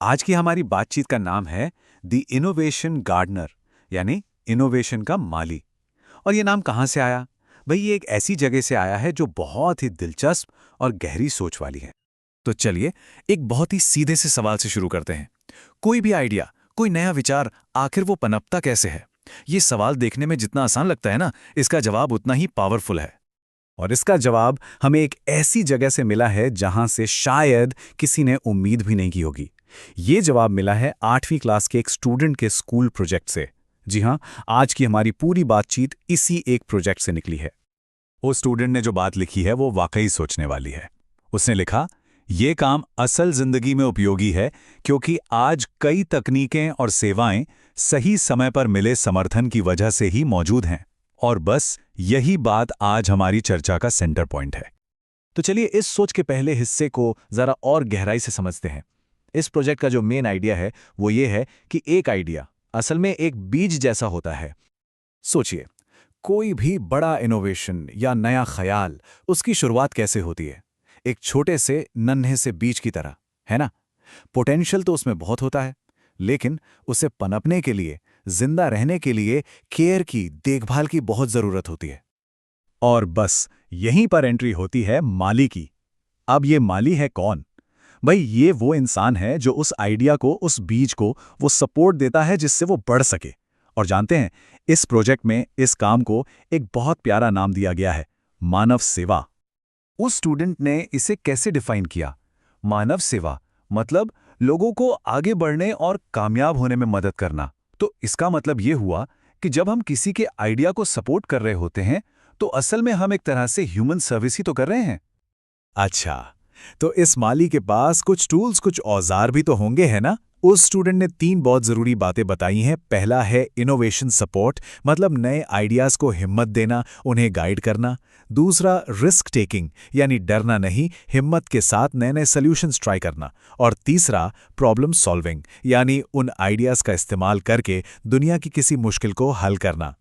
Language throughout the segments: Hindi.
आज की हमारी बातचीत का नाम है द इनोवेशन गार्डनर, यानी इनोवेशन का माली। और ये नाम कहाँ से आया? भाई, ये एक ऐसी जगह से आया है जो बहुत ही दिलचस्प और गहरी सोच वाली है। तो चलिए एक बहुत ही सीधे से सवाल से शुरू करते हैं। कोई भी आइडिया, कोई नया विचार, आखिर वो पनपता कैसे है? ये सवाल देखने में जितना आसान लगता है ना, इसका जवाब उतना ही पावरफुल है। और इसका जवाब हमें एक ऐसी जगह से मिला है जहां से शायद किसी ने उम्मीद भी नहीं की होगी। ये जवाब मिला है 8वीं क्लास के एक स्टूडेंट के स्कूल प्रोजेक्ट से। जी हां, आज की हमारी पूरी बातचीत इसी एक प्रोजेक्ट से निकली है। वो स्टूडेंट ने जो बात लिखी है वो वाकई सोचने वाली है। उसने लिखा, ये काम असल जिंदगी में उपयोगी है क्योंकि आज कई तकनीकें और सेवाएं सही समय पर मिले समर्थन की वजह से ही मौजूद हैं। और बस यही बात आज हमारी चर्चा का सेंटर पॉइंट है। तो चलिए इस सोच के पहले हिस्से को जरा और गहराई से समझते हैं। इस प्रोजेक्ट का जो मेन आइडिया है वो ये है कि एक आइडिया असल में एक बीज जैसा होता है। सोचिए, कोई भी बड़ा इनोवेशन या नया ख्याल, उसकी शुरुआत कैसे होती है? एक छोटे से नन्हे से बीज की तरह, है ना? पोटेंशियल तो उसमें बहुत होता है, लेकिन उसे पनपने के लिए, जिंदा रहने के लिए केयर की, देखभाल की बहुत जरूरत होती है। और बस यहीं पर एंट्री होती है माली की। अब ये माली है कौन? भाई, ये वो इंसान है जो उस आइडिया को, उस बीज को वो सपोर्ट देता है जिससे वो बढ़ सके। और जानते हैं, इस प्रोजेक्ट में इस काम को एक बहुत प्यारा नाम दिया गया है, मानव सेवा। उस स्टूडेंट ने इसे कैसे डिफाइन किया? मानव सेवा मतलब लोगों को आगे बढ़ने और कामयाब होने में मदद करना। तो इसका मतलब ये हुआ कि जब हम किसी के आइडिया को सपोर्ट कर रहे होते हैं तो असल में हम एक तरह से ह्यूमन सर्विस ही तो कर रहे हैं। अच्छा, तो इस माली के पास कुछ टूल्स, कुछ औजार भी तो होंगे, है ना? उस स्टूडेंट ने 3 बहुत जरूरी बातें बताई हैं। पहला है इनोवेशन सपोर्ट, मतलब नए आइडियाज को हिम्मत देना, उन्हें गाइड करना। दूसरा रिस्क टेकिंग, यानी डरना नहीं, हिम्मत के साथ नए नए सॉल्यूशंस ट्राई करना। और तीसरा प्रॉब्लम सॉल्विंग, यानी उन आइडियाज का इस्तेमाल करके दुनिया की किसी मुश्किल को हल करना।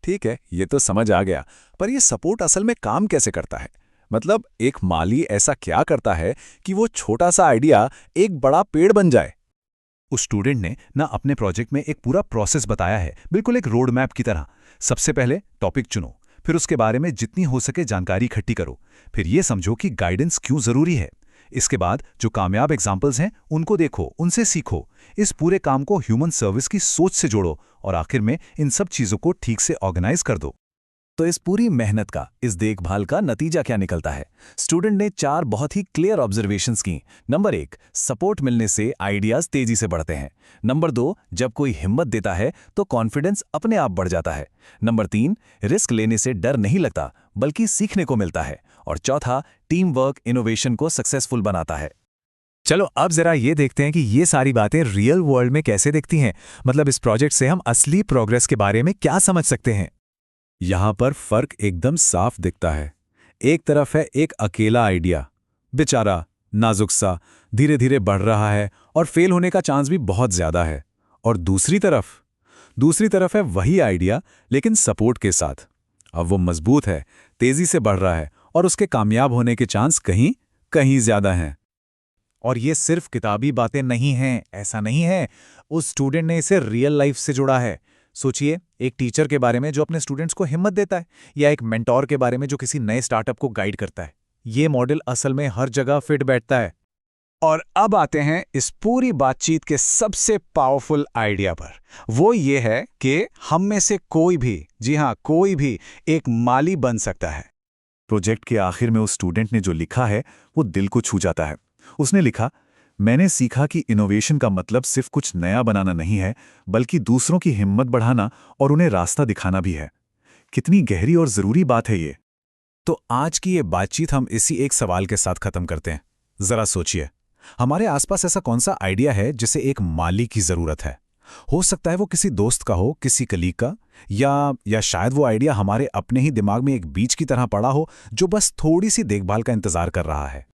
ठीक है, ये तो समझ आ गया, पर ये सपोर्ट असल में काम कैसे करता है? मतलब एक माली ऐसा क्या करता है कि वो छोटा सा आइडिया एक बड़ा पेड़ बन जाए? उस स्टूडेंट ने ना अपने प्रोजेक्ट में एक पूरा प्रोसेस बताया है, बिल्कुल एक रोड मैप की तरह। सबसे पहले टॉपिक चुनो, फिर उसके बारे में जितनी हो सके जानकारी इकट्ठी करो, फिर ये समझो कि गाइडेंस क्यों जरूरी है। इसके बाद जो कामयाब एग्जाम्पल्स हैं उनको देखो, उनसे सीखो। इस पूरे काम को ह्यूमन सर्विस की सोच से जोड़ो और आखिर में इन सब चीजों को ठीक से ऑर्गेनाइज कर दो। तो इस पूरी मेहनत का, इस देखभाल का नतीजा क्या निकलता है? स्टूडेंट ने 4 बहुत ही क्लियर ऑब्जर्वेशंस की। नंबर 1, सपोर्ट मिलने से आइडियाज तेजी से बढ़ते हैं। नंबर 2, जब कोई हिम्मत देता है तो कॉन्फिडेंस अपने आप बढ़ जाता है। नंबर 3, रिस्क लेने से डर नहीं लगता बल्कि सीखने को मिलता है। और चौथा, टीम वर्क इनोवेशन को सक्सेसफुल बनाता है। चलो अब जरा ये देखते हैं कि ये सारी बातें रियल वर्ल्ड में कैसे दिखती हैं। मतलब इस प्रोजेक्ट से हम असली प्रोग्रेस के बारे में क्या समझ सकते हैं। यहां पर फर्क एकदम साफ दिखता है। एक तरफ है एक अकेला आइडिया, बेचारा, नाजुक सा, धीरे धीरे बढ़ रहा है और फेल होने का चांस भी बहुत ज्यादा है। और दूसरी तरफ है वही आइडिया, लेकिन सपोर्ट के साथ। अब वो मजबूत है, तेजी से बढ़ रहा है और उसके कामयाब होने के चांस कहीं कहीं ज्यादा हैं। और ये सिर्फ किताबी बातें नहीं हैं, ऐसा नहीं है। उस स्टूडेंट ने इसे रियल लाइफ से जोड़ा है। सोचिए, एक टीचर के बारे में जो अपने स्टूडेंट्स को हिम्मत देता है, या एक मेंटोर के बारे में जो किसी नए स्टार्टअप को गाइड करता है। ये मॉडल असल में हर जगह फिट बैठता है। और अब आते हैं इस पूरी बातचीत के सबसे पावरफुल आइडिया पर। वो ये है कि हम में से कोई भी, जी हां, कोई भी एक माली बन सकता है। प्रोजेक्ट के आखिर में उस स्टूडेंट ने जो लिखा है वो दिल को छू जाता है। उसने लिखा, मैंने सीखा कि इनोवेशन का मतलब सिर्फ कुछ नया बनाना नहीं है, बल्कि दूसरों की हिम्मत बढ़ाना और उन्हें रास्ता दिखाना भी है। कितनी गहरी और जरूरी बात है ये। तो आज की ये बातचीत हम इसी एक सवाल के साथ खत्म करते हैं। जरा सोचिए, हमारे आसपास ऐसा कौन सा आइडिया है जिसे एक माली की जरूरत है? हो सकता है वो किसी दोस्त का हो, किसी कलीग का, या शायद वो आइडिया हमारे अपने ही दिमाग में एक बीज की तरह पड़ा हो जो बस थोड़ी सी देखभाल का इंतजार कर रहा है।